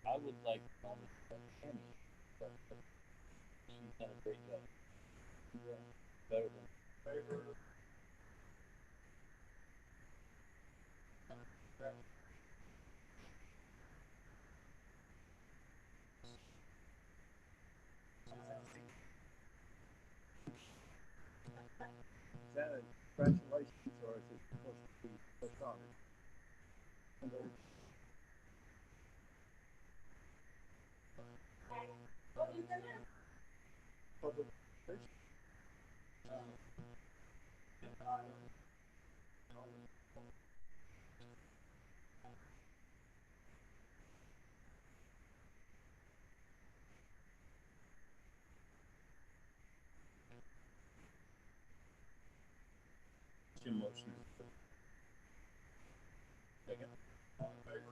I would like Tammy, but she's done a great job. Yeah, better than is that a congratulations or is it supposed to be platonic? Public motion. Second. Second.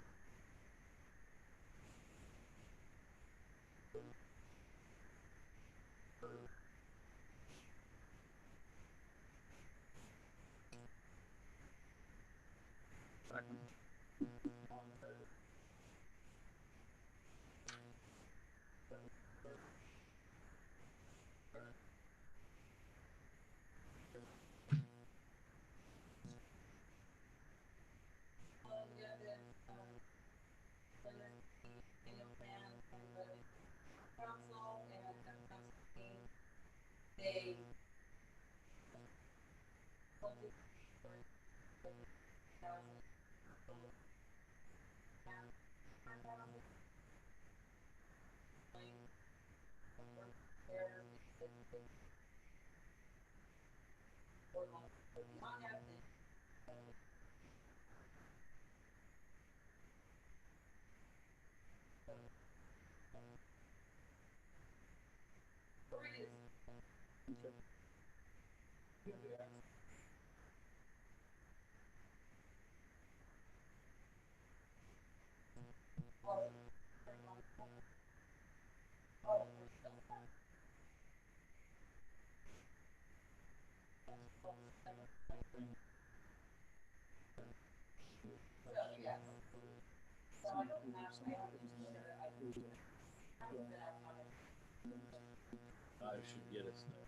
I should get us there.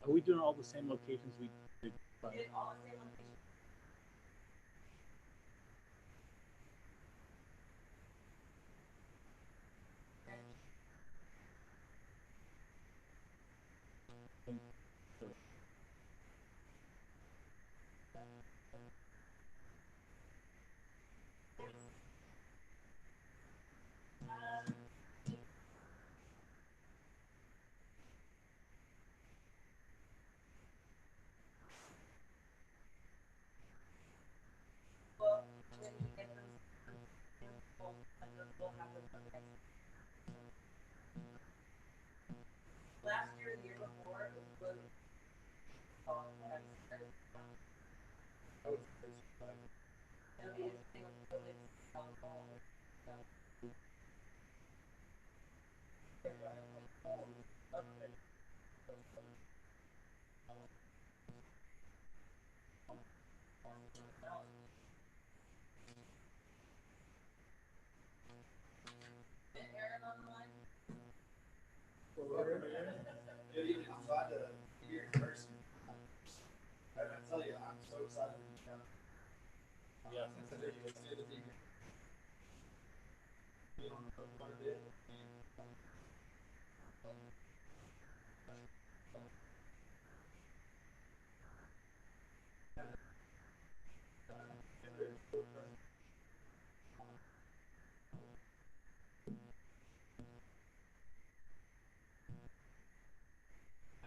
Are we doing all the same locations we did? quite a bit. And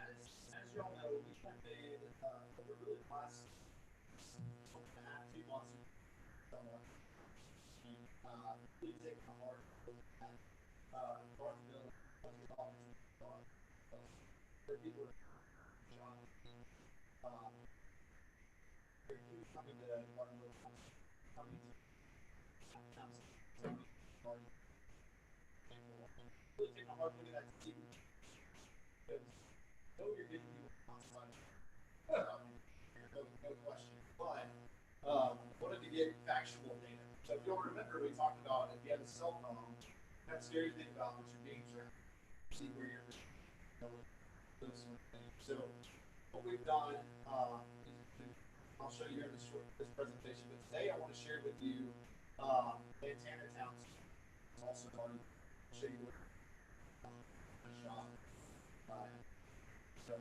as you all know, we have made over really the last 2.5, 2 months, really taking a hard look at Bartonville, where people are shot. Coming to Bartonville, coming to towns, really taking a hard look at that team. Because know you're getting people outside. No question. But wanted to get factual data. So if you'll remember, we talked about if you have a cell phone, that scary thing about what you're being tracked, see where you're those sort of things. So what we've done, I'll show you here in this presentation, but today I want to share with you Lantana Township. Also, I'll show you what shop. So.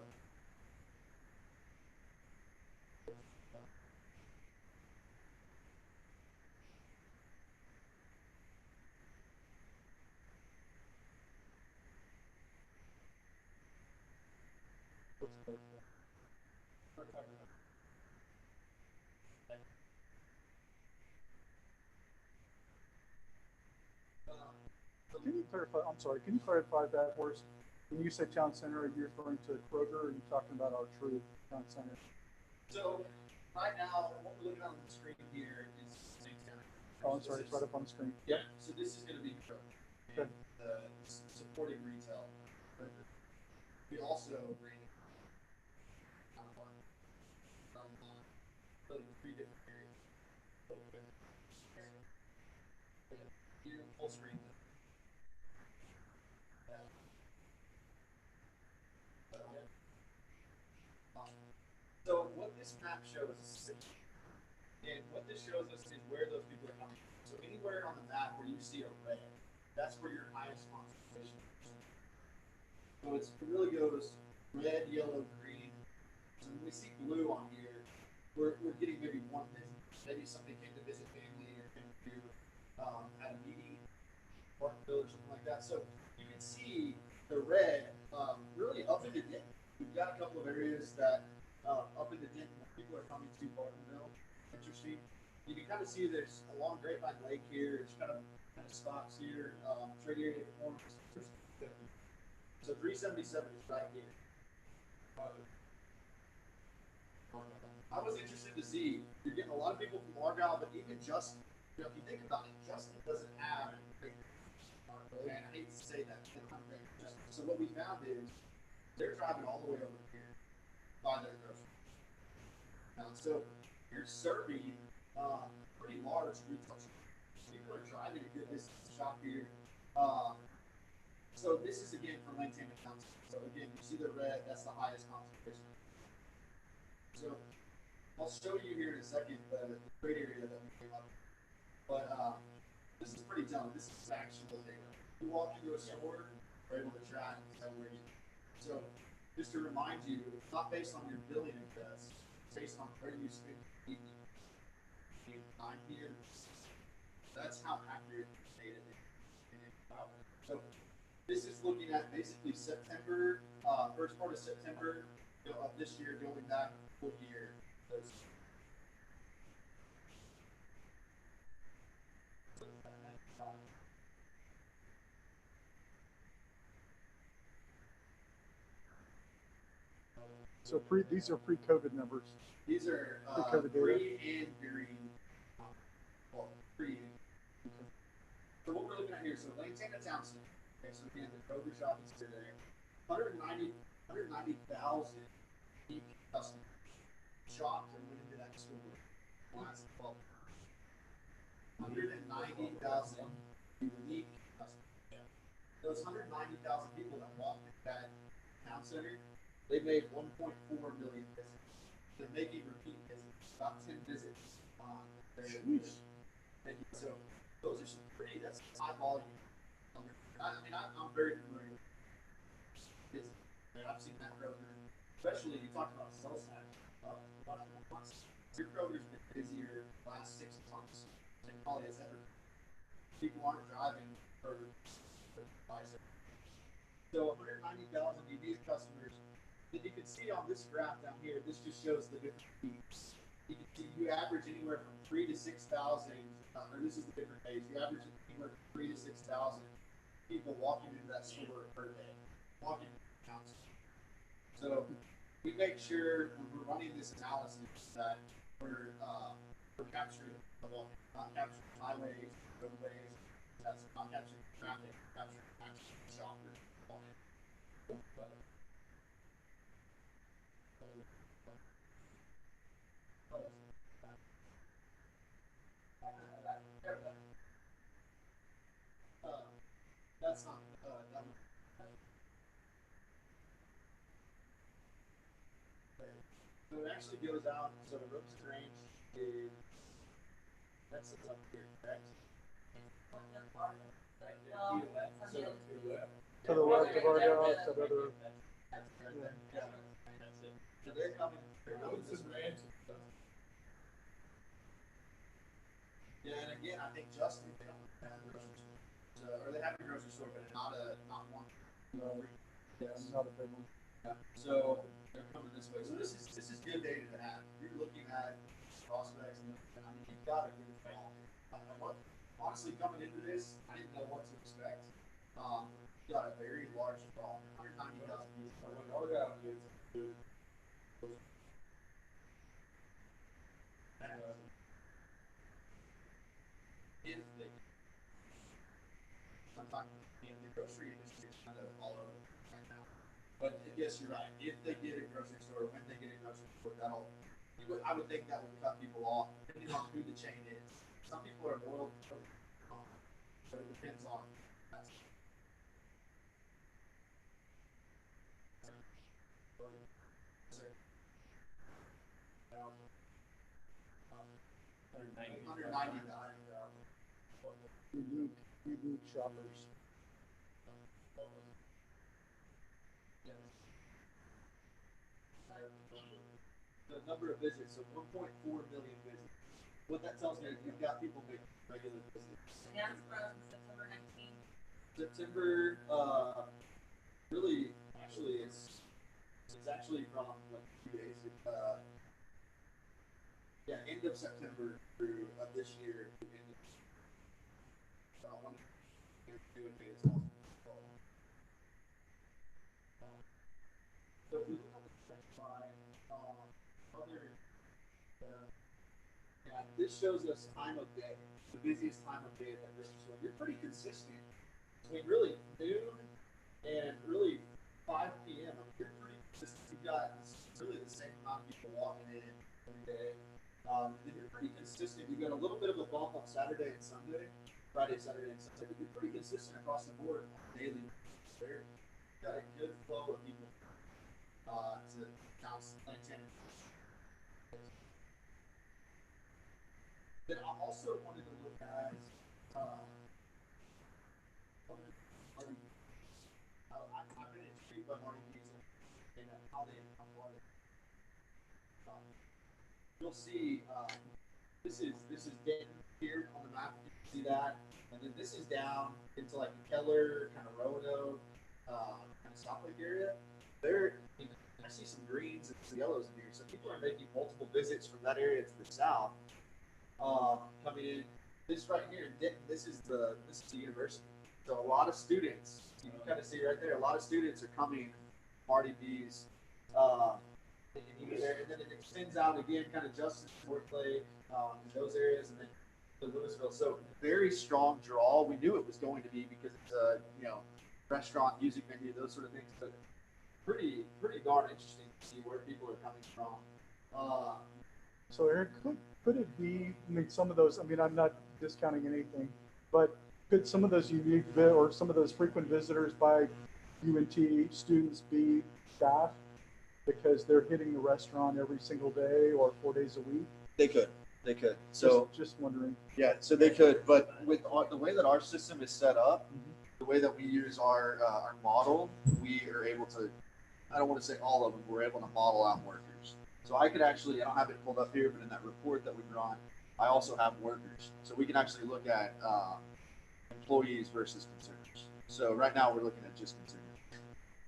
Can you clarify? I'm sorry. Can you clarify that for us? When you say town center, are you referring to Kroger, or are you talking about our true town center? So right now, what we're looking at on the screen here is St. Center. Oh, I'm sorry. It's right up on the screen. Yeah. So this is going to be Kroger, and the supporting retail. We also bring from 3 different areas. Here, full screen. So what this map shows us, and what this shows us is where those people are coming from. So anywhere on the map where you see a red, that's where your highest concentration is. So it really goes red, yellow, green. So when we see blue on here, we're getting maybe one visit. Maybe somebody came to visit family or came to had a meeting, Bartonville or something like that. So you can see the red really up in the dip. We've got a couple of areas that up in the dip people are coming to Bartonville. Interesting. You can kind of see there's along Grapevine Lake here. There's kind of spots here. Trade area forms. So 377 is right here. I was interested to see, you're getting a lot of people from Argyle, but even Justin, if you think about it, Justin doesn't have, and I hate to say that, so what we found is they're driving all the way over here by their groceries. So you're serving pretty large retail stores. People are driving a good distance to shop here. So this is again from Lantana County. So again, you see the red, that's the highest concentration. So I'll show you here in a second the trade area that we came up with. But this is pretty telling. This is actual data. You walk into a store, we're able to track and tell where you. So just to remind you, it's not based on your billing address, it's based on where you spend your evening. 9 p.m. That's how accurate the data is. So this is looking at basically September, first part of September of this year, going back a full year. So these are pre-COVID numbers. These are pre-COVID pre and during. Pre. So what we're looking at here, so Lantana Township. Okay, so again, the Kroger shop is today. 190,000 unique customers shopped and went into that store last fall. 190,000 unique customers. Those 190,000 people that walked in that town center, they made 1.4 million visits. They're making repeat visits, about 10 visits on their visits. So those are some pretty, that's high volume. very familiar. And I've seen that Kroger, especially you talk about sales tax. Your Kroger's been busier the last 6 months than probably has ever. People aren't driving for bicycle. So 190,000 unique customers. Then you can see on this graph down here, this just shows the different peaks. You can see you average anywhere from 3,000 to 6,000, or this is the different days. You average anywhere from 3,000 to 6,000 people walking into that store per day, walking into the accounts. So we make sure when we're running this analysis that we're capturing, not capturing highways, roadways, that's not capturing traffic, capturing actual shoppers. That's not that one. So it actually goes out. So the ropes range is that's up here, correct? To the left of our house, that other. Yeah. So they're coming this way. Yeah, and again, I think Justin, they don't have a grocery store. So, or they have a grocery store, but not one. No, yeah, not a big one. Yeah. So they're coming this way. So this is good data to have. You're looking at prospects, and I mean, you've got a good plan. Honestly, coming into this, I didn't know what to expect. You got a very large draw, 190,000 people. I'm talking the grocery industry is kind of all over right now. But yes, you're right. If they get a grocery store, when they get a grocery store, I would think that would cut people off, depending on who the chain is. Some people are loyal, but it depends on. Unique shoppers. The number of visits, so 1.4 million visits. What that tells me is you've got people making regular visits. And that's from September 19th. September, really, actually, it's actually from like 2 days. End of September through this year. So I want to do it as well. So if we look at the trend line, this shows us time of day, the busiest time of day at that grocery store. You're pretty consistent between really noon and really 5 p.m. You're pretty consistent. You've got really the same amount of people walking in every day. And you're pretty consistent. You've got a little bit of a bump on Saturday and Sunday, Friday, Saturday, and Sunday. But you're pretty consistent across the board on a daily basis. You've got a good flow of people to Clinton. Then I also wanted to look at I've been intrigued by Marty Pizza and how they apply it. You'll see this is Denton here on the map. You can see that, and then this is down into like the Keller, kind of Roanoke, kind of South Lake area. I see some greens and some yellows in here. So people are making multiple visits from that area to the south. Coming in, this right here in Denton, this is the university. So a lot of students, you can kind of see right there, a lot of students are coming Marty B's. And then it extends out again, kind of Justin, North Lake, in those areas, and then to Louisville. So very strong draw. We knew it was going to be because it's a restaurant, music venue, those sort of things. But pretty darn interesting to see where people are coming from. So Eric, could it be? I mean, some of those. I mean, I'm not discounting anything, but could some of those unique or some of those frequent visitors by UNT students be staff because they're hitting the restaurant every single day or 4 days a week? They could. So just wondering. Yeah, so they could, but with the way that our system is set up, the way that we use our model, we are able to, I don't want to say all of them, we're able to model out workers. So I could actually, I don't have it pulled up here, but in that report that we run, I also have workers. So we can actually look at employees versus consumers. So right now we're looking at just consumers.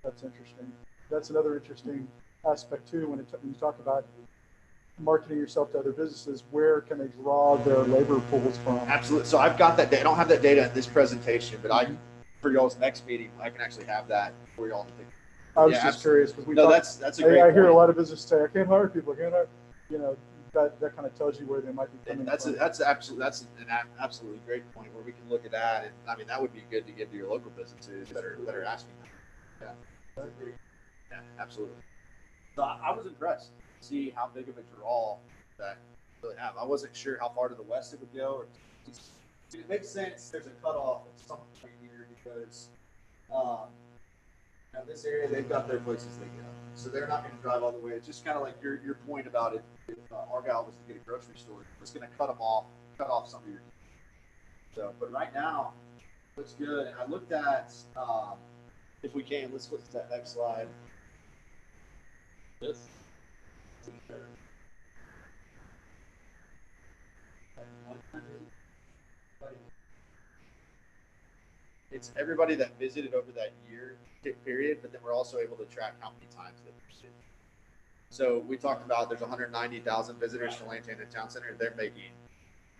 That's interesting. That's another interesting aspect too, when you talk about marketing yourself to other businesses, where can they draw their labor pools from? Absolutely. So I've got that data. I don't have that data in this presentation, but for y'all's next meeting, I can actually have that for y'all to think. I was just curious because that's a great I hear point. a lot of businesses say, I can't hire people, I can't hire, you know, that kind of tells you where they might be coming from. That's an absolutely great point where we can look at that. And I mean, that would be good to give to your local businesses that are asking. Yeah. Yeah, absolutely. So I was impressed to see how big of a draw that really have. I wasn't sure how far to the west it would go. It makes sense. There's a cutoff at some point here because now this area, they've got their places they go. So they're not going to drive all the way. It's just kind of like your point about it. If Argyle was to get a grocery store, it's going to cut off some of your. So, but right now, looks good. And I looked at, if we can, let's flip to that next slide. This. It's everybody that visited over that year period, but then we're also able to track how many times they visited. So we talked about there's 190,000 visitors to Lantana Town Center. They're making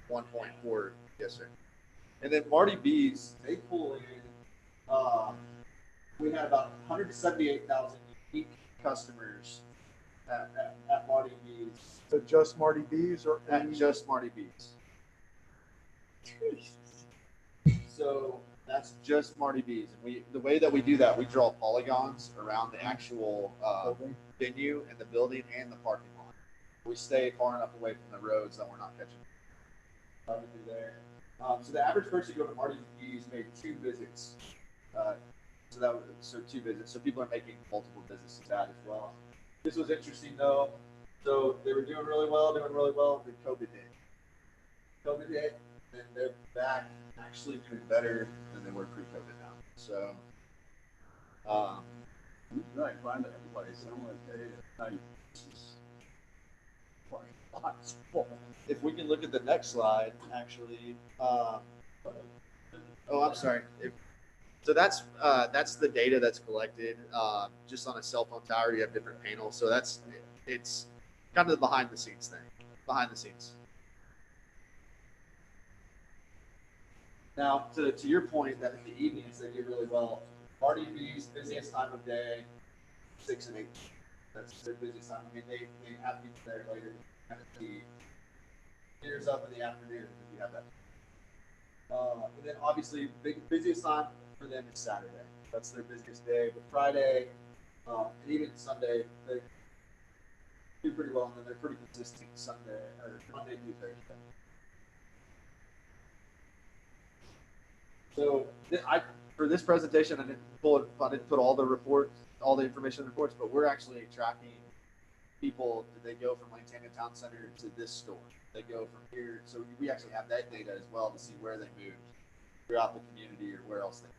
1.4, yes sir. And then Marty B's, they pull in. We had about 178,000 unique customers at Marty B's. So just Marty B's or at just Marty B's. So that's just Marty B's. And the way that we do that, we draw polygons around the actual venue and the building and the parking lot. We stay far enough away from the roads that we're not catching. Through there. So the average person go to Marty B's made 2 visits. So 2 visits. So people are making multiple visits to that as well. This was interesting though. So they were doing really well, and then COVID hit. COVID hit, and they're back actually doing better than they were pre-COVID now. So, right, find a place. I want to tell you how you if we can look at the next slide, actually. Oh, I'm sorry. So that's the data that's collected just on a cell phone tower. You have different panels, so it's kind of the behind the scenes thing. Behind the scenes. Now, to your point that in the evenings they do really well. Marty B's busiest time of day, 6 and 8. That's their busiest time. I mean, they have people there later. Kind of the dinners up in the afternoon if you have that. And then obviously, busiest time for them is Saturday. That's their busiest day. But Friday and even Sunday, they do pretty well, and then they're pretty consistent Sunday or Monday through Thursday. So for this presentation, I didn't put all the information in the reports, but we're actually tracking people. They go from Lantana Town Center to this store. They go from here. So we actually have that data as well to see where they moved throughout the community or where else they.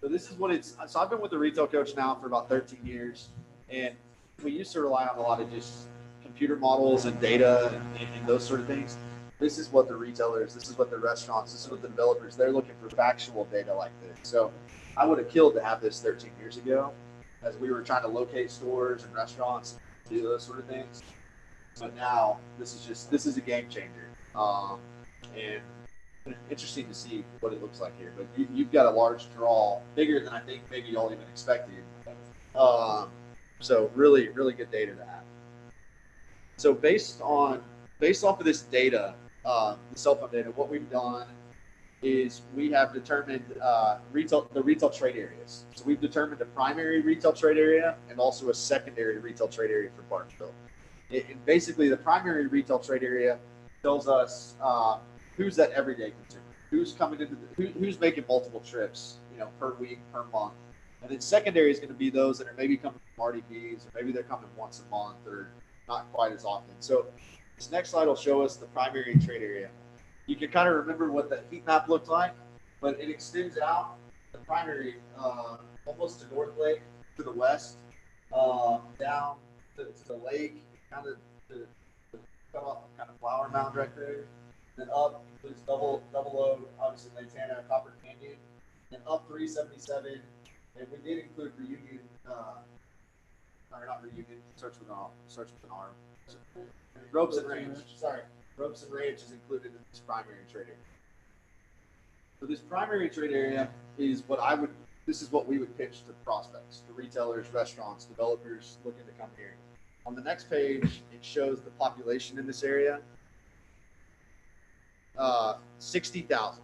So this is what it's. So I've been with the retail coach now for about 13 years, and we used to rely on a lot of just computer models and data and those sort of things. This is what the retailers, this is what the restaurants, this is what the developers, they're looking for factual data like this. So I would have killed to have this 13 years ago as we were trying to locate stores and restaurants, do those sort of things. But now this is a game changer. And interesting to see what it looks like here. But you've got a large draw, bigger than I think maybe y'all even expected. So really, really good data to have. So based off of this data, the cell phone data, what we've done is we have determined the retail trade areas. So we've determined a primary retail trade area and also a secondary retail trade area for Bartonville. And basically, the primary retail trade area tells us who's that everyday consumer, who's coming into, who's making multiple trips, per week, per month. And then secondary is going to be those that are maybe coming from Marty B's, or maybe they're coming once a month, or not quite as often. So this next slide will show us the primary trade area. you can kind of remember what that heat map looked like, but it extends out the primary almost to North Lake to the west, down to the lake, kind of to cut off kind of flower mound right there, then up includes double load, obviously Lantana, Copper Canyon, and up 377, and we did include Reunion, or not Reunion, starts with an R. Ropes and Ranch, sorry. Ropes and Ranch is included in this primary trade area. So this primary trade area is this is what we would pitch to prospects, to retailers, restaurants, developers looking to come here. On the next page, it shows the population in this area. 60,000.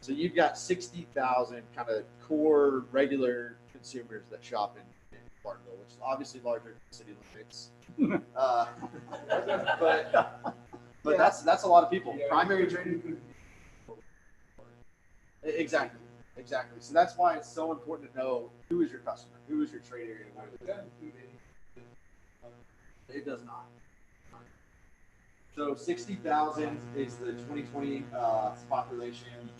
So you've got 60,000 kind of core regular consumers that shop in Bartonville, which is obviously larger than city limits. But that's a lot of people. Primary trading. Exactly. So that's why it's so important to know who is your customer, who is your trade area. It does not. So 60,000 is the 2020 population.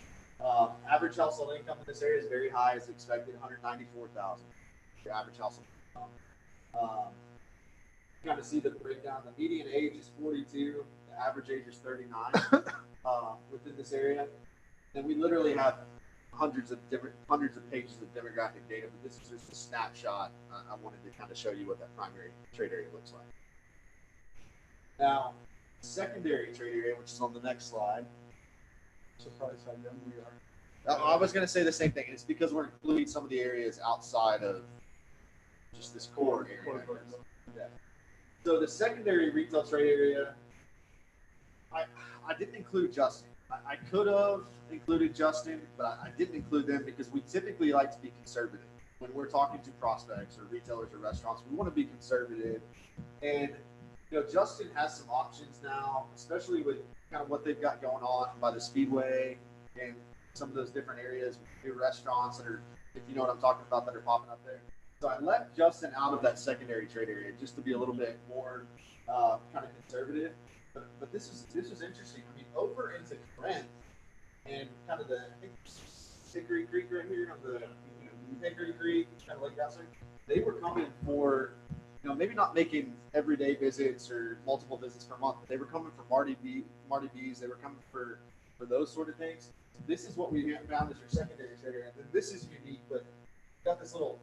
Average household income in this area is very high, as expected, 194,000. Your average household income. You kind of see the breakdown. The median age is 42. The average age is 39 within this area. And we literally have hundreds of pages of demographic data, but this is just a snapshot. I wanted to kind of show you what that primary trade area looks like. Now, secondary trade area, which is on the next slide. Surprised how young we are. I was going to say the same thing. It's because we're including some of the areas outside of just this core area. Yeah. So the secondary retail trade area, I didn't include Justin. I could have included Justin, but I didn't include them because we typically like to be conservative. When we're talking to prospects or retailers or restaurants, we want to be conservative. And Justin has some options now, especially with kind of what they've got going on by the Speedway and some of those different areas, new restaurants that are, if you know what I'm talking about, that are popping up there. So I left Justin out of that secondary trade area just to be a little bit more kind of conservative. But this was interesting. I mean, over into Corinth and kind of the Hickory Creek right here on the Hickory Creek, kind of like that side, they were coming for, maybe not making everyday visits or multiple visits per month, but they were coming for Marty B's. They were coming for those sort of things. This is what we found as your secondary trade area. And this is unique, but got this little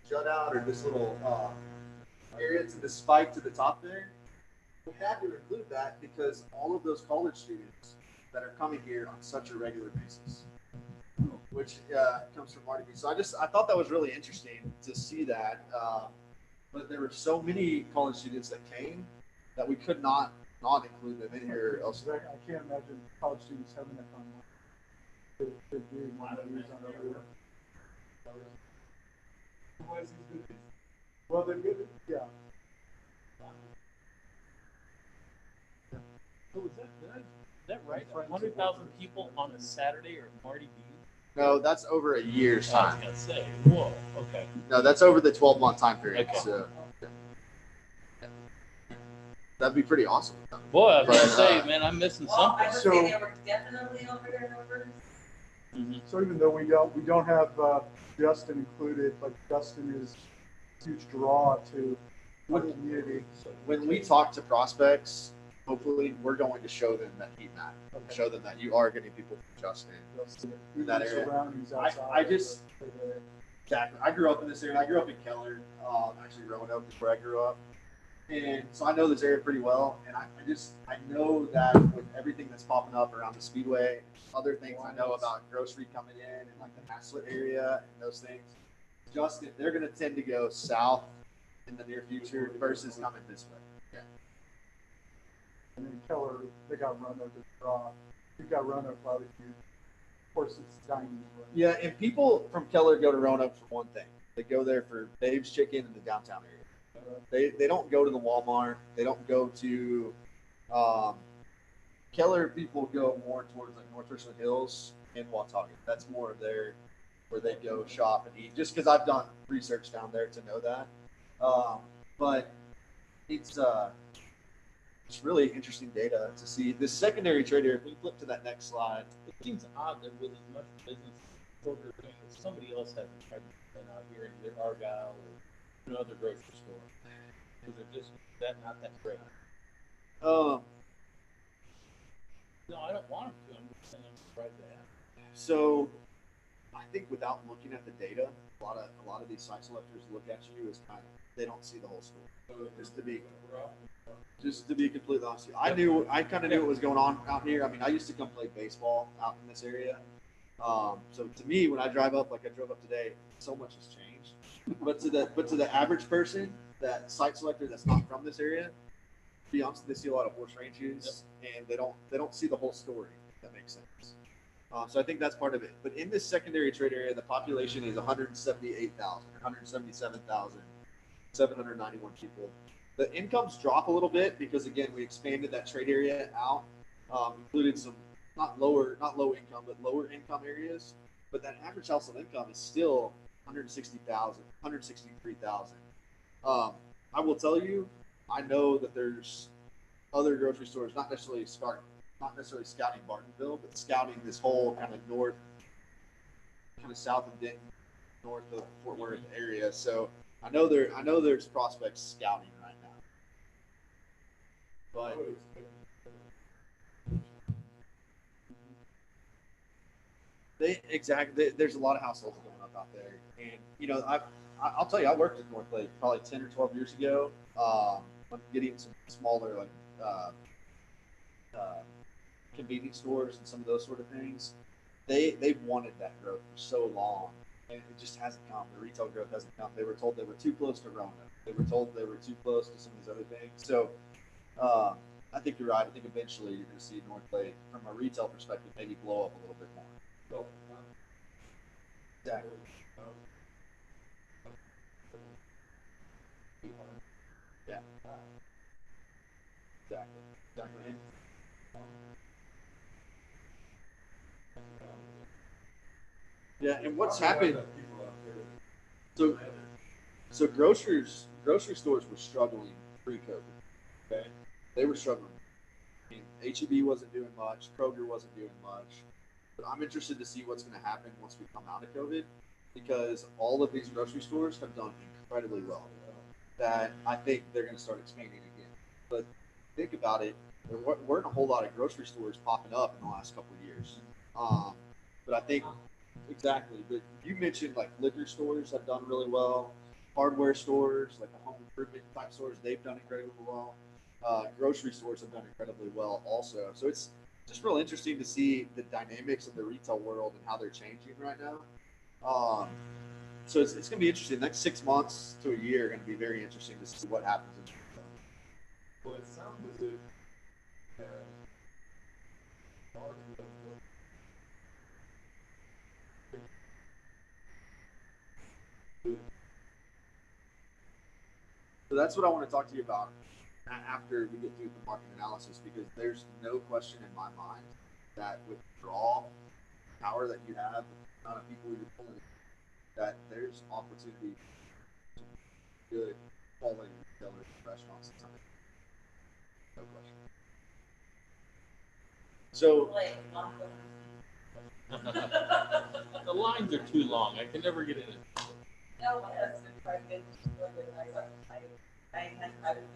jut out or this little area to the spike to the top there. We had to include that because all of those college students that are coming here on such a regular basis, which comes from Marty B. So I thought that was really interesting to see that. But there were so many college students that came that we could not include them in here. I can't imagine college students having that kind of money. They're doing one of these on everywhere. Well, they're good. Yeah. So is that right? 100,000 people on a Saturday or Marty B? No, that's over a year's I time. was gonna say, whoa, okay. No, that's over the 12-month time period. Okay. So that'd be pretty awesome. Boy, I was But, gonna say, man, I'm missing Well, I something. would say they were definitely over their numbers. Mhm. So even though we don't have Justin included, but Justin is a huge draw to the community. When we talk to prospects, hopefully we're going to show them that heat map. Okay. Show them that you are getting people from Justin. Even That area. surroundings outside. Exactly. I grew up in this area. I grew up in Keller, actually Roanoke is where I grew up. And so I know this area pretty well. And I know that with everything that's popping up around the Speedway, other things I know about grocery coming in and like the Haslett area and those things, Justin, they're going to tend to go south in the near future versus coming this way. Yeah. And then Keller, they got Roanoke to draw. You got Roanoke, a lot of you. Of course, it's dining. Right? Yeah, and people from Keller go to Roanoke for one thing. They go there for Dave's Chicken in the downtown area. They don't go to the Walmart. They don't go to Keller. People go more towards like North Richland Hills and Watauga. That's more of their where they go shop and eat. Just because I've done research down there to know that. But it's it's really interesting data to see this secondary trade area. If we flip to that next slide, It seems odd that with as much business Kroger doing, that somebody else hasn't tried to put out here in either Argyle or another grocery store. Because they're just not that great. um, No, I don't want them to. I'm just saying I'm surprised they have. so I think without looking at the data, a lot of these site selectors look at you as kind of they don't see the whole story. Just to be completely honest with you, I kind of knew what was going on out here. I mean, I used to come play baseball out in this area. So to me, when I drive up, like I drove up today, so much has changed. But to the average person, that site selector that's not from this area, to be honest, they see a lot of horse ranches, and they don't see the whole story. If that makes sense. So I think that's part of it. But in this secondary trade area, the population is 178,000, 177,791 people. The incomes drop a little bit because again we expanded that trade area out, included some not low income but lower income areas. But that average household income is still 160,000, 163,000. I will tell you, I know that there's other grocery stores, not necessarily scouting Bartonville, but scouting this whole kind of north, kind of south of Denton, north of Fort Worth area. So I know there's prospects scouting right now. But there's a lot of households going up out there, and you know I'll tell you, I worked at North Lake probably 10 or 12 years ago, getting some smaller like convenience stores and some of those sort of things. They've wanted that growth for so long, and it just hasn't come. The retail growth hasn't come. They were told they were too close to Rona. They were told they were too close to some of these other things. So I think you're right. I think eventually you're going to see North Lake, from a retail perspective, maybe blow up a little bit more. Exactly. Yeah. Exactly. Yeah, and what's happened? So grocery stores were struggling pre-COVID. Okay, they were struggling. I mean, HEB wasn't doing much. Kroger wasn't doing much. But I'm interested to see what's going to happen once we come out of COVID, because all of these grocery stores have done incredibly well. That I think they're going to start expanding again. But think about it, there weren't a whole lot of grocery stores popping up in the last couple of years. But I think exactly. But you mentioned like liquor stores have done really well. Hardware stores, like the home improvement type stores, they've done incredibly well. Grocery stores have done incredibly well also. So it's just real interesting to see the dynamics of the retail world and how they're changing right now. So it's going to be interesting. The next 6 months to a year are going to be very interesting to see what happens in retail. Well, it sounds as if So that's what I want to talk to you about after we get through the market analysis, because there's no question in my mind that with the raw power that you have, the amount of people you're pulling, that there's opportunity to good quality retailers and restaurants and something. No question. So Like, The lines are too long. I can never get in it. no, my husband tried it. I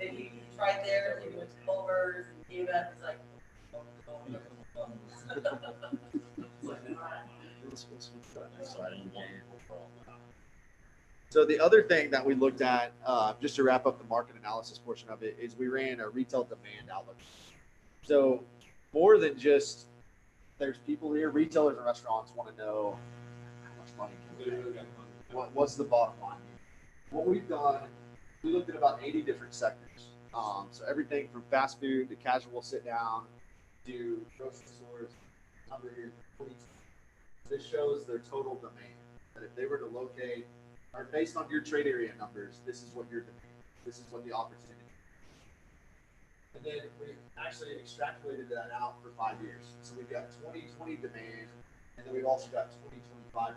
he tried there, he went to Culver's, and gave up, he's like, So the other thing that we looked at, just to wrap up the market analysis portion of it, is we ran a retail demand outlook. So more than just there's people here, retailers and restaurants want to know how much money can we make. What's the bottom line? What we've done, we looked at about 80 different sectors. So everything from fast food to casual sit down to grocery stores. Under here, this shows their total demand. That if they were to locate, or based on your trade area numbers, this is what your demand. This is what the opportunity. And then we actually extrapolated that out for 5 years. So we've got 2020 demand, and then we've also got 2025 demand.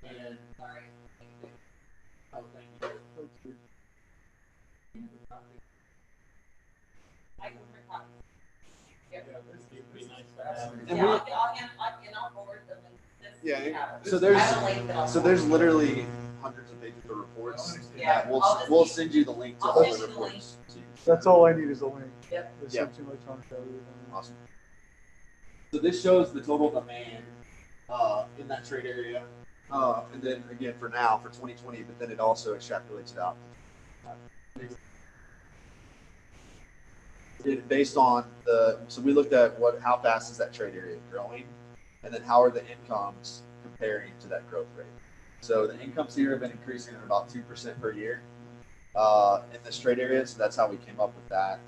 And sorry. I can print copies. Yep. Yeah, this It'd be is nice to have. And Yeah, we- I'll forward them. This Yeah, have it. so I have a link that I'll so there's forward. literally hundreds of pages of reports. Yeah, that we'll I'll just we'll keep- send you the link to I'll all send the you the link. reports. That's all I need is a link. Yep. There's Yeah. something electronic. Awesome. So this shows the total demand in that trade area, and then again for now for 2020, but then it also extrapolates it out. Based on so we looked at how fast is that trade area growing, and then how are the incomes comparing to that growth rate. So the incomes here have been increasing at about 2% per year in this trade area. So that's how we came up with that.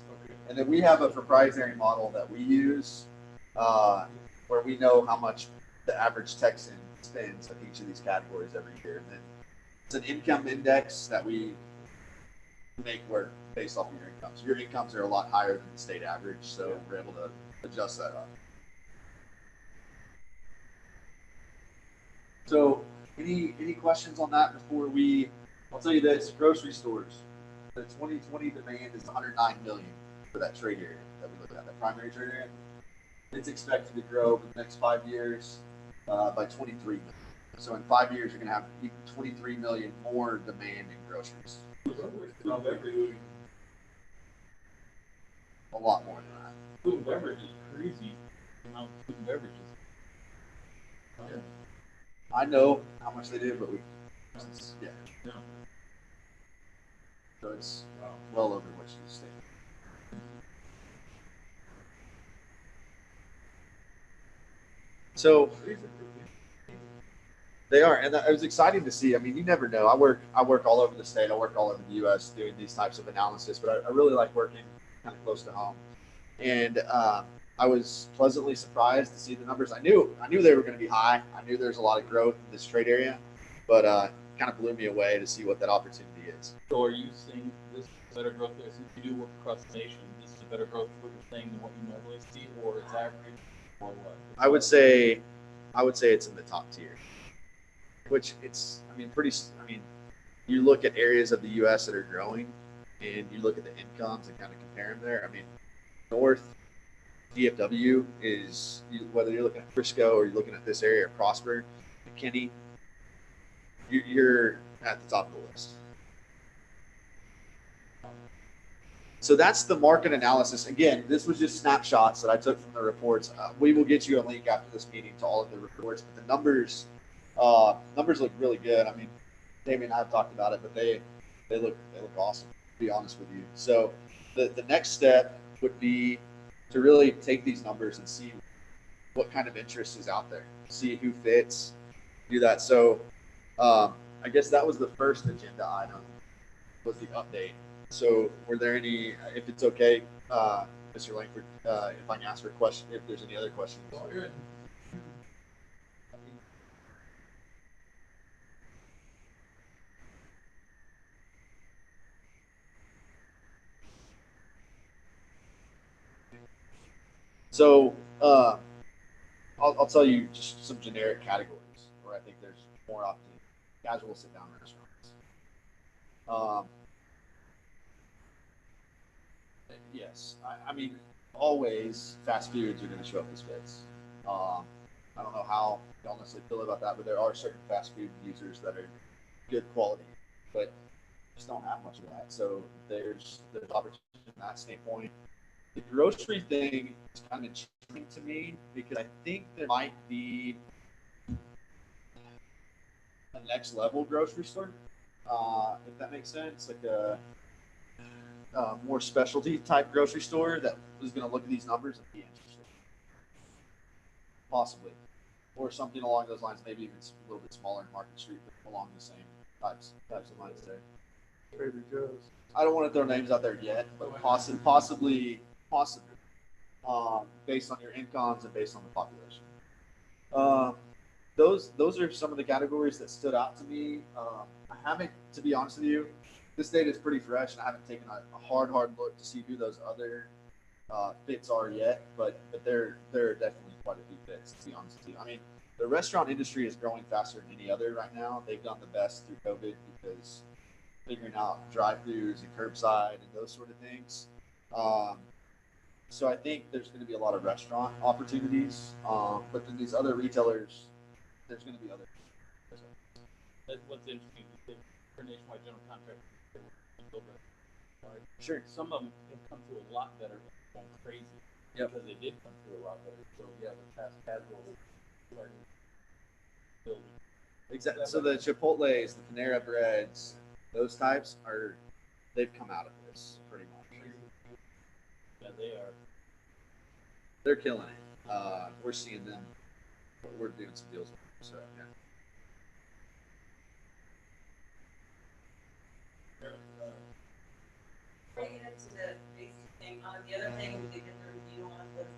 And then we have a proprietary model that we use where we know how much the average Texan spends at each of these categories every year. And then it's an income index that we make work based off of your incomes. Your incomes are a lot higher than the state average, so we're able to adjust that up. So any questions on that before I'll tell you this, grocery stores, the 2020 demand is 109 million for that trade area that we look at, that primary trade area. It's expected to grow over the next 5 years by 23 million. So in 5 years, you're going to have 23 million more demand in groceries. A lot more than that. Food and beverage is crazy. The amount of food and beverages. Yeah. I know how much they do, but yeah. Yeah. So it's well over what you stated. So they are, and it was exciting to see. I mean, you never know. I work all over the state. I work all over the U.S. doing these types of analysis, but I really like working kind of close to home. And I was pleasantly surprised to see the numbers. I knew they were going to be high. I knew there's a lot of growth in this trade area, but kind of blew me away to see what that opportunity is. So are you saying this is better growth there? Since you do work across the nation, this is a better growth what you're saying than what you normally see, or it's average, or what? I would say it's in the top tier, which you look at areas of the U.S. that are growing, and you look at the incomes and kind of compare them there. I mean, North DFW is, whether you're looking at Frisco or you're looking at this area, Prosper, McKinney, you're at the top of the list. So that's the market analysis. Again, this was just snapshots that I took from the reports. We will get you a link after this meeting to all of the reports, but the numbers look really good. I mean, Damien and I have talked about it, but they look awesome, to be honest with you. So the next step would be to really take these numbers and see what kind of interest is out there, see who fits, do that. So I guess that was the first agenda item, was the update. So were there any, if it's okay, Mr. Langford, if I can ask for a question, if there's any other questions? So I'll tell you just some generic categories where I think there's more opportunity. Casual sit-down restaurants. Yes, I mean, always fast foods are going to show up as fits. I don't know how you honestly feel about that, but there are certain fast food users that are good quality, but just don't have much of that. So there's opportunity from that standpoint. The grocery thing is kind of intriguing to me because I think there might be a next level grocery store, if that makes sense, like a more specialty type grocery store that was going to look at these numbers and be interested, possibly, or something along those lines. Maybe even a little bit smaller in Market Street, but along the same types of lines there. Trader Joe's. I don't want to throw names out there yet, but possibly, based on your incomes and based on the population. Those are some of the categories that stood out to me. I haven't, to be honest with you, this data is pretty fresh, and I haven't taken a hard look to see who those other fits are yet. But there are definitely quite a few fits, to be honest with you. I mean, the restaurant industry is growing faster than any other right now. They've done the best through COVID because figuring out drive-throughs and curbside and those sort of things. So I think there's going to be a lot of restaurant opportunities, but then these other retailers, there's going to be other. That's what's interesting. For nationwide general contractor, Sure. some of them have come through a lot better, going crazy. Yep. Because they did come through a lot better. So yeah, the fast casual starting building. Exactly. So the Chipotle's, the Panera Breads, those types they've come out of this pretty much. Yeah, they are. They're killing it. We're seeing them. We're doing some deals with them. So yeah. Bringing it to the basic thing, the other thing we did get the review on was.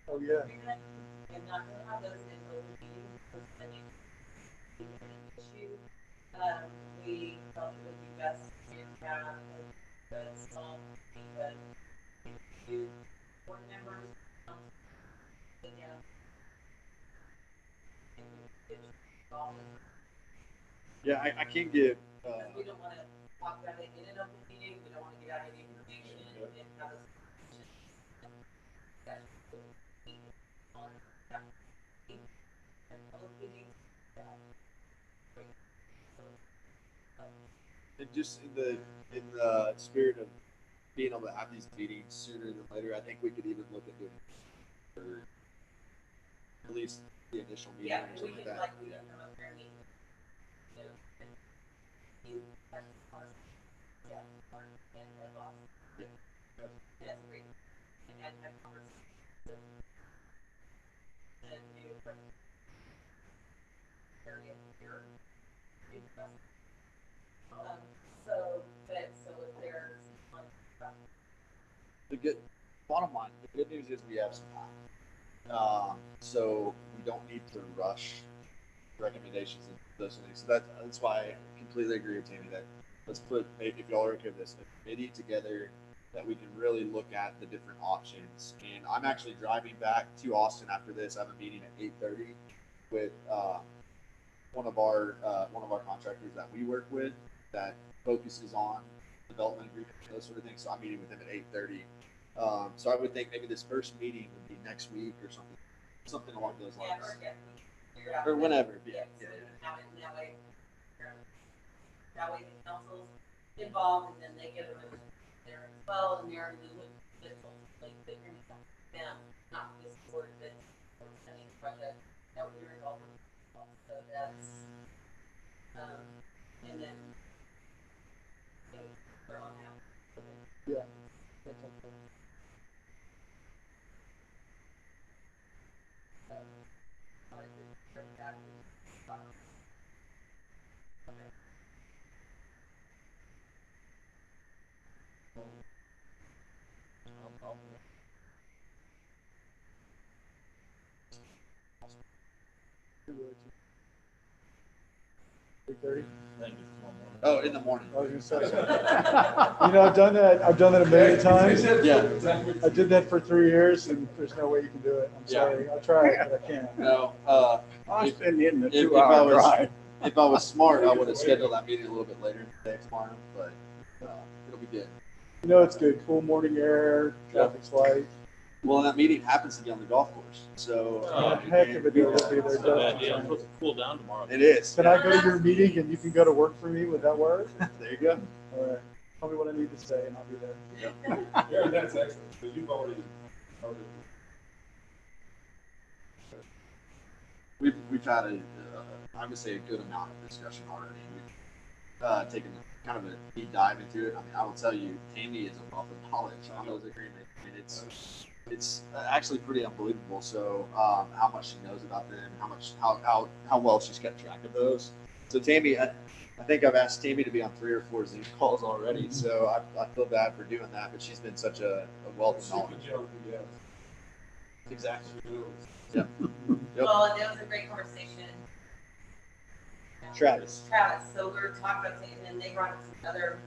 Oh, yeah. I'm not gonna have those in open meetings, because then you an issue. We felt it would be best to have a small meeting, but you board members, sit down. And we get involved. Yeah, I can give. Because we don't want to talk about it in an open meeting, we don't want to get out any information and have a And just in the spirit of being able to have these meetings sooner than later, I think we could even look at doing it for at least the initial meeting yeah, or we something can like that. like we can come up here and meet. You have yeah, and the boss. That's great. And have conversations. And you area here. So if there's one. The good bottom line, the good news is we have some time, so we don't need to rush recommendations and those things. So that's why I completely agree with Tammy that let's put, maybe if y'all are okay with this, a committee together that we can really look at the different options. And I'm actually driving back to Austin after this. I have a meeting at 8:30 with one of our contractors that we work with that focuses on development agreements, those sort of things. So I'm meeting with him at 8:30. So I would think maybe this first meeting would be next week or something along those lines. Or whenever. Yeah. That way the council's involved, and then they get them there as well, and they're in the loop, like they're going to them, not this board that we're sending a project that we're involved with. So that's, and then they're on out. Yeah. Thirty. Oh, in the morning. I was gonna say. I've done that. I've done that a million times. Yeah. I did that for 3 years, and there's no way you can do it. I'm sorry. I'll try it, but I can't. No. Austin in the If 2 hour drive. If I was smart, I would have scheduled that meeting a little bit later today tomorrow, but it'll be good. It's good. Cool morning air, traffic's light. Well, that meeting happens to be on the golf course, so Heck of a deal to be there. Not a bad deal. I'm supposed to cool down tomorrow. it is. Can I go to your meeting and you can go to work for me? Would that work? There you go. All right. Tell me what I need to say and I'll be there. Yeah, that's excellent. So you've already. We've had I would say a good amount of discussion already. We've taken kind of a deep dive into it. I mean, I will tell you, Tammy is a wealth of knowledge on those agreements. I mean, it's actually pretty unbelievable. So how much she knows about them, how well she's kept track of those. So Tammy, I think I've asked Tammy to be on 3 or 4 Zoom calls already. So I feel bad for doing that, but she's been such a wealth of knowledge. Exactly. Yep. Well, and that was a great conversation. Travis. So we were talking about it, and then they brought up some other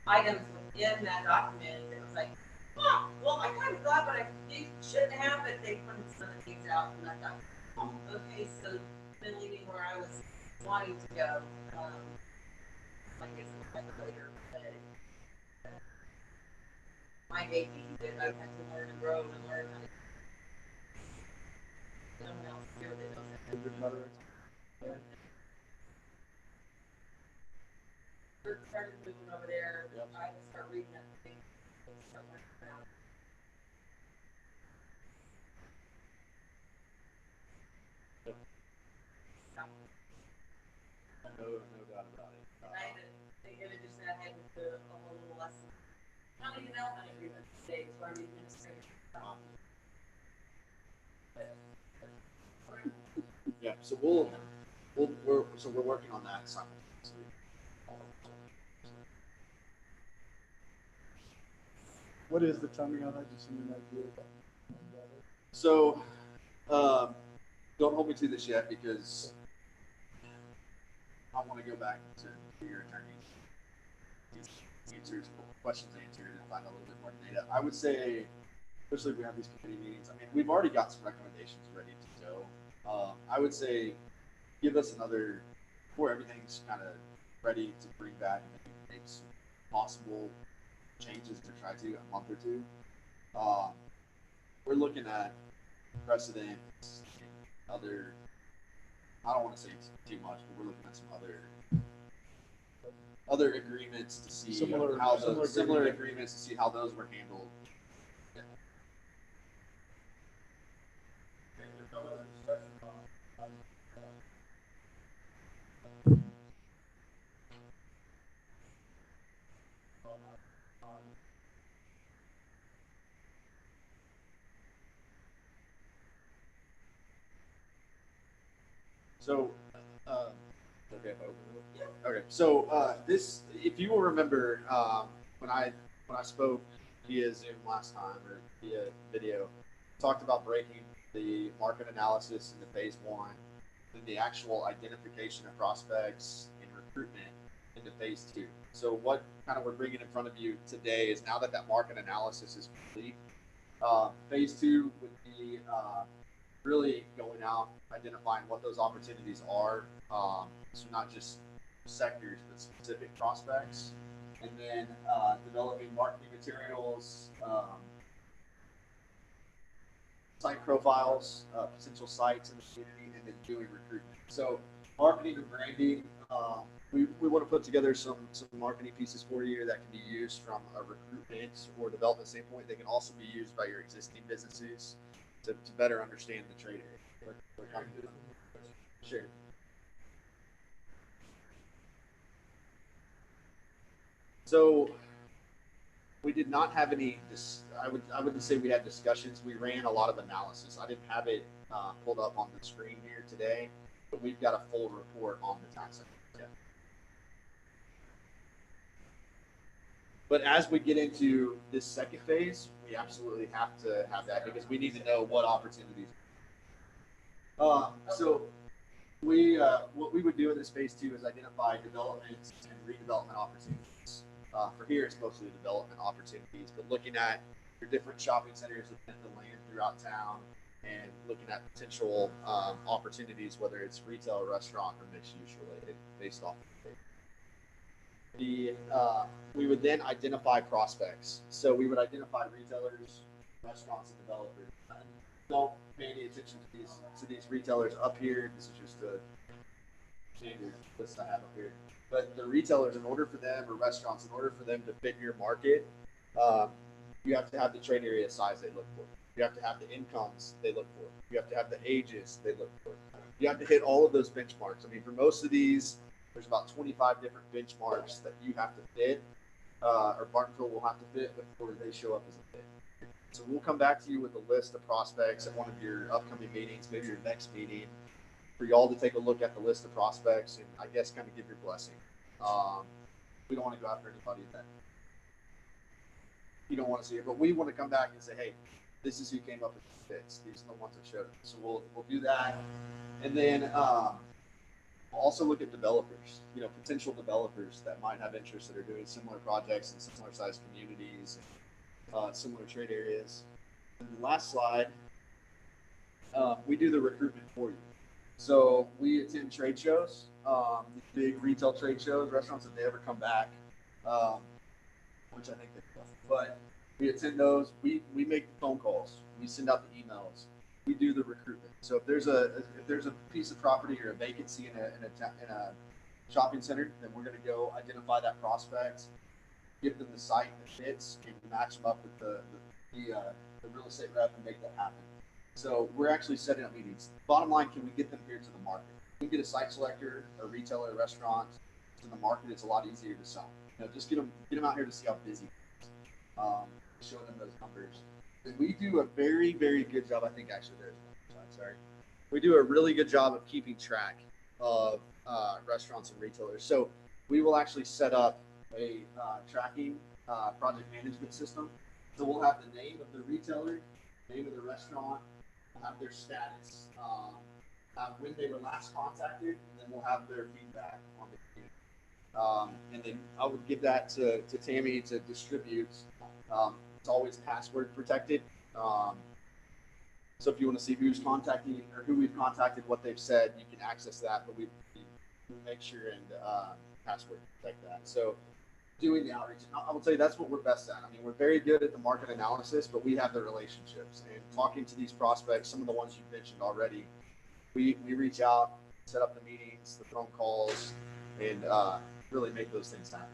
items within that document. It was like, well, I kind of thought, but they shouldn't have it. They put some of the things out, and I thought, okay, so then leaving where I was wanting to go, like it's later, but my baby that I've had to learn and grow and learn how to someone else here that knows it. We're started moving over there. Yep. I will start reading that thing. Start learning about it. No doubt about it. They just said I had to do a whole little lesson. County development agreement today for the administrator. Yeah, so we're working on that simultaneously. What is the timing on that? Just so you know, idea. So, don't hold me to this yet because I want to go back to your attorney, answers, questions answered, and find a little bit more data. I would say, especially if we have these committee meetings, I mean, we've already got some recommendations ready to go. I would say, give us another, before everything's kind of ready to bring back and make some possible changes to try to a month or two. We're looking at precedents and other, I don't want to say too much, but we're looking at some other agreements to see similar agreements to see how those were handled. Yeah. So, okay. So this, if you will remember, when I spoke via Zoom last time or via video, talked about breaking the market analysis into phase one, then the actual identification of prospects and recruitment into phase two. So what kind of we're bringing in front of you today is now that market analysis is complete, phase two would be really going out, identifying what those opportunities are. So not just sectors, but specific prospects. And then developing marketing materials, site profiles, potential sites in the community, and then doing recruitment. So marketing and branding, we want to put together some marketing pieces for you that can be used from a recruitment or development standpoint. They can also be used by your existing businesses to better understand the trade area. Sure. So we did not have any. I wouldn't say we had discussions. We ran a lot of analysis. I didn't have it pulled up on the screen here today, but we've got a full report on the tax sector. Yeah. But as we get into this second phase, we absolutely have to have that because we need to know what opportunities. So what we would do in this phase two is identify development and redevelopment opportunities. For here, it's mostly development opportunities, but looking at your different shopping centers within the land throughout town and looking at potential opportunities, whether it's retail, restaurant, or mixed use related, based off of we would then identify prospects. So we would identify retailers, restaurants, and developers. Don't pay any attention to these retailers up here. This is just a standard list I have up here. But the retailers, in order for them, or restaurants, in order for them to fit your market, you have to have the trade area size they look for. You have to have the incomes they look for. You have to have the ages they look for. You have to hit all of those benchmarks. I mean, for most of these, there's about 25 different benchmarks that you have to fit, or Bartonville will have to fit before they show up as a fit. So we'll come back to you with a list of prospects at one of your upcoming meetings, maybe your next meeting, for y'all to take a look at the list of prospects and I guess kind of give your blessing. We don't want to go after anybody that you don't want to see it, but we want to come back and say, hey, this is who came up with the fits. These are the ones that showed it. So we'll do that. And then we'll also look at developers, potential developers that might have interest that are doing similar projects in similar sized communities and similar trade areas. And the last slide, we do the recruitment for you. So we attend trade shows, big retail trade shows, restaurants if they ever come back, which I think they will. But We attend those. We make the phone calls. We send out the emails. We do the recruitment. So if there's a piece of property or a vacancy in a shopping center, then we're going to go identify that prospect, give them the site that fits, and match them up with the real estate rep and make that happen. So we're actually setting up meetings. Bottom line, can we get them here to the market? If we get a site selector, a retailer, a restaurant to the market, it's a lot easier to sell. Just get them out here to see how busy it is. Show them those numbers. And we do a very, very good job. I think actually sorry. We do a really good job of keeping track of restaurants and retailers. So we will actually set up a tracking project management system. So we'll have the name of the retailer, name of the restaurant, we'll have their status, have when they were last contacted, and then we'll have their feedback on the and then I would give that to Tammy to distribute. It's always password protected. So if you want to see who's contacting or who we've contacted, what they've said, you can access that, but we make sure and password protect that. So doing the outreach, I will tell you that's what we're best at. I mean, we're very good at the market analysis, but we have the relationships and talking to these prospects, some of the ones you've mentioned already. We reach out, set up the meetings, the phone calls, and really make those things happen.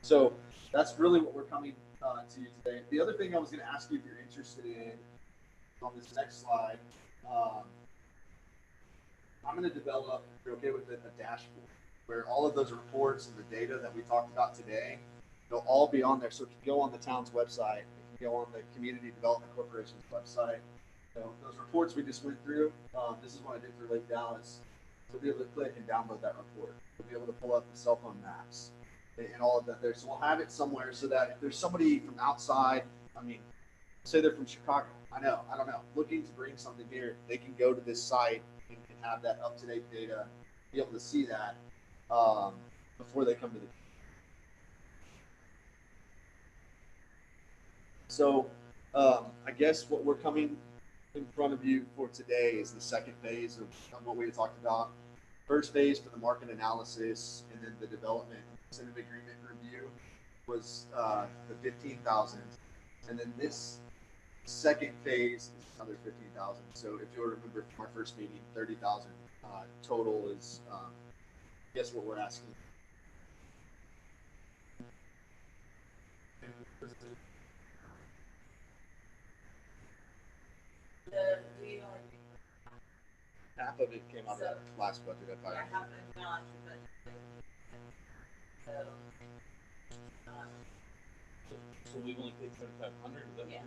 So that's really what we're coming to you today. The other thing I was going to ask you if you're interested in on this next slide, I'm going to develop, if you're okay with it, a dashboard where all of those reports and the data that we talked about today, they'll all be on there. So if you go on the town's website, if you go on the Community Development Corporation's website, those reports we just went through, this is what I did for Lake Dallas. So you'll be able to click and download that report. You'll be able to pull up the cell phone maps and all of that there. So we'll have it somewhere so that if there's somebody from outside, I mean, say they're from Chicago, I don't know, looking to bring something here, they can go to this site and have that up-to-date data, be able to see that before they come to the. So I guess what we're coming in front of you for today is the second phase of what we talked about. First phase for the market analysis and then the development incentive agreement review was the 15,000, and then this second phase is another 15,000. So if you'll remember from our first meeting, 30,000 total is guess what we're asking. Half of it came out of that last budget. If I half of it not, but So we only paid 7,500. Yeah.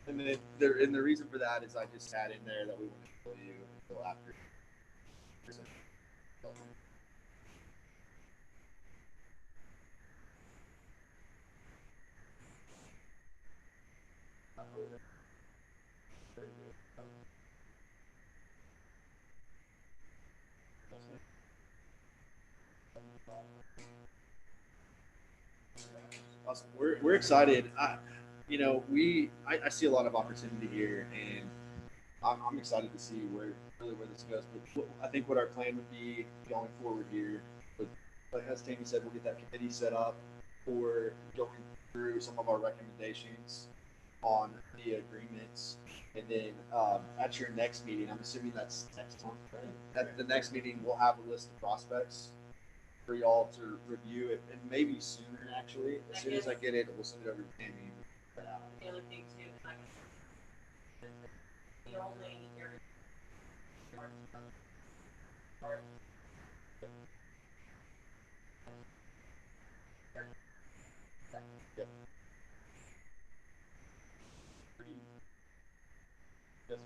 And then the reason for that is I just had in there that we wouldn't tell you until after. Awesome. We're excited. I see a lot of opportunity here, and I'm excited to see where this goes. But I think what our plan would be going forward here, like as Tammy said, we'll get that committee set up for going through some of our recommendations on the agreements, and then at your next meeting, I'm assuming that's next month, right? At the next meeting, we'll have a list of prospects for y'all to review it, and maybe sooner actually. As soon as I get it, we'll send it over to Tammy. the other thing too, the only area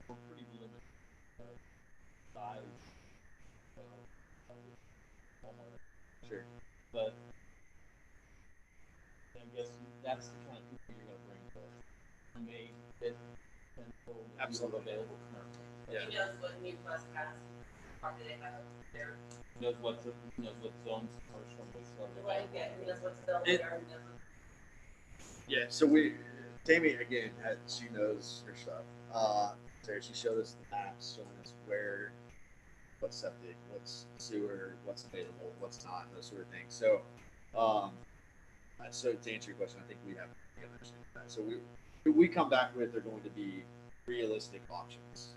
We're pretty limited size. Sure. But I guess that's the kind of people you're going to bring to us. You may fit Absolutely available currently. He knows what New West has. Probably they have there. Knows what zones commercial Like, yeah, he knows what's still there. He knows Yeah, so Tammy again, she knows her stuff. So she showed us the maps, showing us what's septic, what's sewer, what's available, what's not, those sort of things. So, so to answer your question, I think we have understand that. So we come back with are going to be realistic options.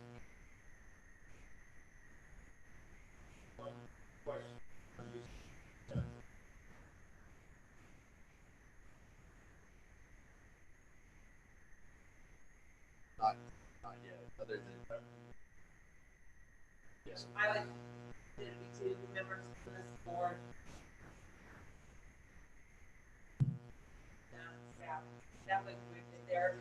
Not yet. Other than yes. I would, did we do members of this board? Yeah, that would, if they're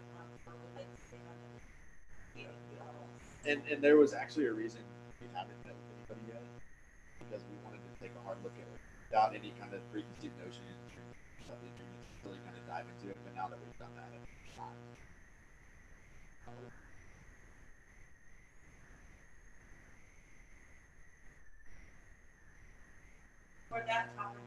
And there was actually a reason we haven't met with anybody yet, because we wanted to take a hard look at it without any kind of preconceived notion, really kind of dive into it. But now that we've done that, it's time. for that topic.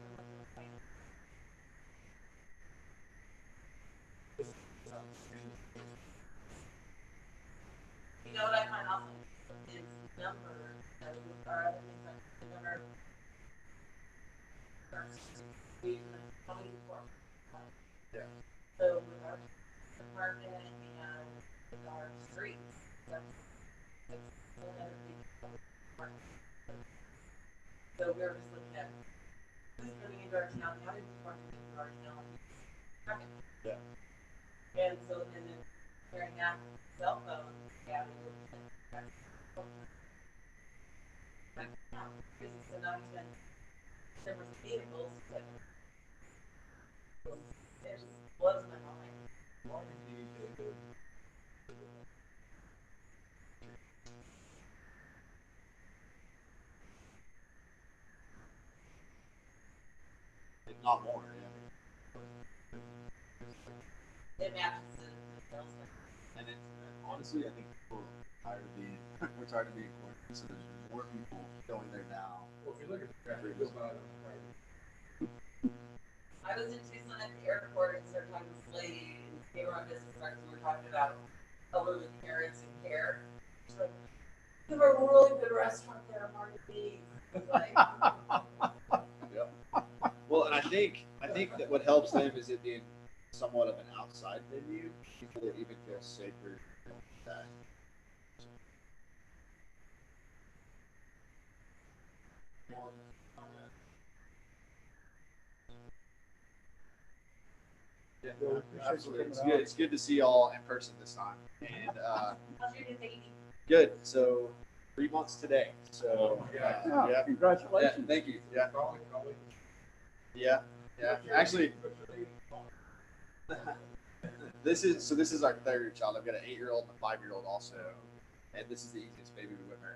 You know what I find awesome is number that we are number 24. Yeah. So with our department and with our streets, that's another big part. So we're just looking at who's coming into our town, how many people are coming into our town. Yeah. And so and then hearing that cell phone, yeah, we look at that. Because it's not even different vehicles, but it just blows my mind. If not more. Yeah. It matches the sales. And honestly, I think people are tired of being we're tired of being quarantined, so there's more people going there now. Well, if you look at the traffic, it's not, I was in Tucson at the airport and started talking to this lady, and they were on business cards, and we were talking about elderly parents and care. She's like, "We have a really good restaurant there, Marty B." Like, Yep. Well, and I think that what helps them is it being somewhat of an outside venue. People that even feel safer with that. Yeah, Yeah, we appreciate you absolutely. coming It's out. good. It's good to see y'all in person this time. And how's your new baby? good. So 3 months today. So Yeah, yeah. congratulations. Yeah, thank you. Yeah. calling. Yeah. Yeah. Actually, this is our third child. I've got an 8-year-old and a 5-year-old also, and this is the easiest baby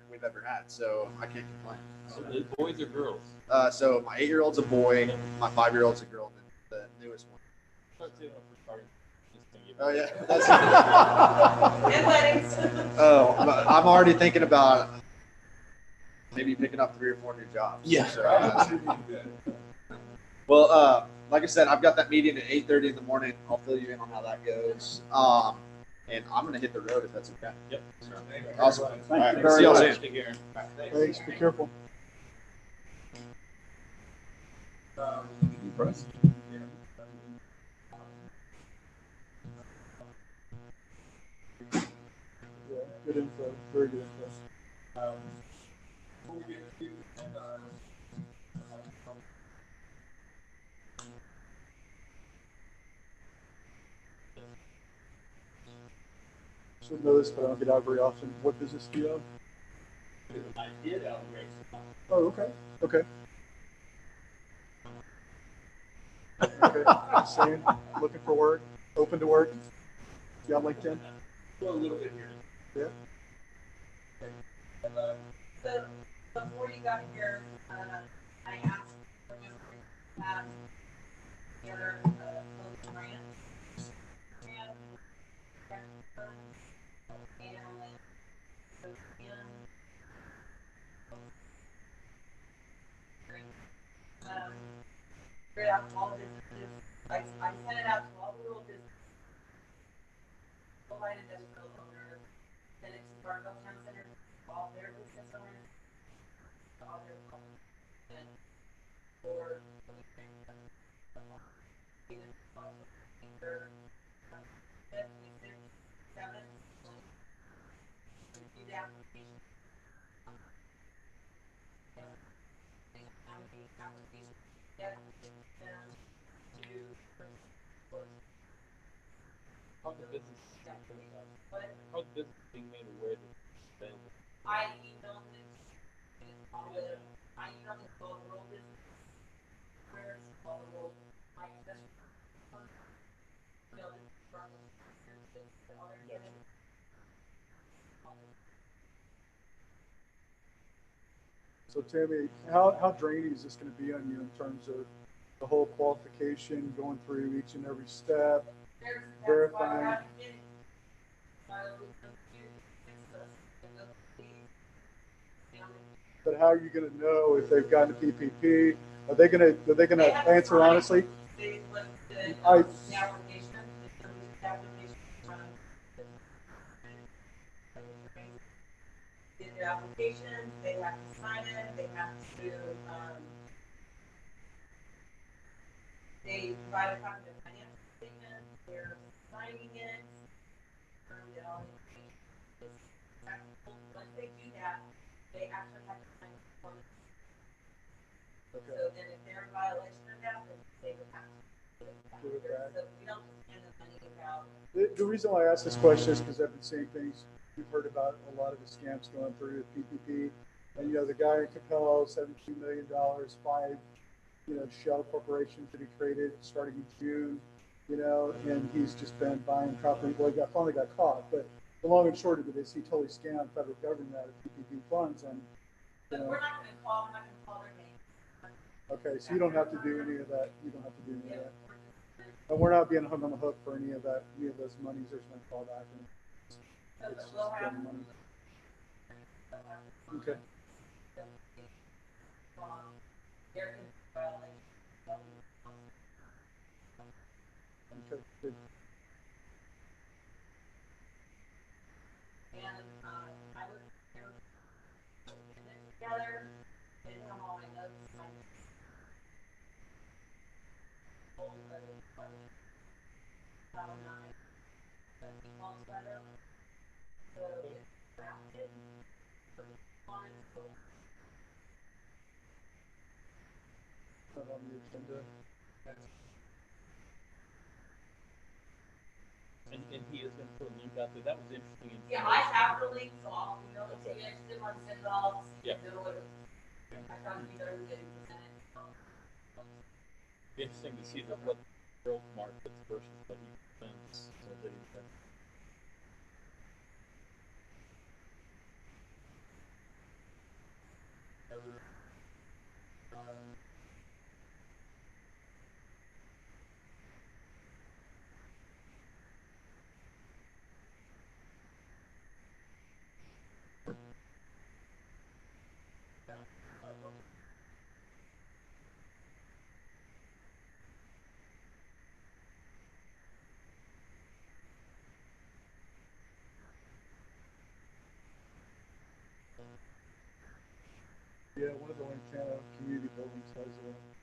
we've ever had. So I can't complain. So the boys or girls? So my 8-year-old's a boy, my 5-year-old's a girl, and the newest one. Oh yeah, that's. And weddings. Oh, I'm already thinking about maybe picking up 3 or 4 new jobs. Yeah. So, well, like I said, I've got that meeting at 8:30 in the morning. I'll fill you in on how that goes. And I'm gonna hit the road if that's okay. Yep. So, Thank you. awesome. Thank All you right, very see y'all much. soon. Take care. Thanks, be careful. Impressed. Yeah, good info, very good info. Before we get to, Should know this, but I don't get out very often. What business do you have? I did outrace. Oh, okay, okay. Okay, just saying, looking for work, open to work. You on LinkedIn? Well, a little bit here. Yeah. So before you got here, I asked for together a grant. Figured out all the businesses. I sent it out to all the rural businesses. All my industrial owners, sent it to Bartonville Town Center, all their business owners, all their public, and for 5th, 26th, 7th. Review the application. How many applications get them to How the business, how the business being made aware that it's available. I emailed it with, I emailed it to all the road business. Where's all the road, my investment. Emailed it to Bartonville, and all their units. So Tammy, how draining is this going to be on you in terms of the whole qualification, going through each and every step, That's why verifying? I haven't been, But how are you going to know if they've gotten a PPP? Are they going to answer honestly? They look the I- the application, the application from. Get their application, they have to sign it, they have to, they provide a copy of financial statement, they're signing it. You know, it's practical. Once they do that, they actually have to sign it. So then if they're in violation of that, then they would have to. Give it back. So we don't spend the money about. The reason why I ask this question is because I've been seeing things. We've heard about a lot of the scams going through with PPP, and the guy in Capello, $17 million, 5 shell corporations that he created starting in June, and he's just been buying property. Well, he finally got caught, but the long and short of it is he totally scammed federal government out of PPP funds, and But we're not gonna call, I'm not gonna call their name. okay, so you don't have to do any of that. You don't have to do any of that, and we're not being hung on the hook for any of that, any of those monies. There's no callback. It's just getting money. Okay. Okay. Good. And, I was here, putting it together, didn't have all my notes, my. Old, but it was, about 9, but he calls right up. So it's drafted, on, so. Not on the agenda. And he is going to put a link out there. That was interesting. Yeah, I have the link, so I'll, if you guys did want to send it all, Yeah. do it. I thought you guys did present it. Interesting to see what growth markets versus what he spends. So that he can. Yeah, one of the Lantana community buildings has a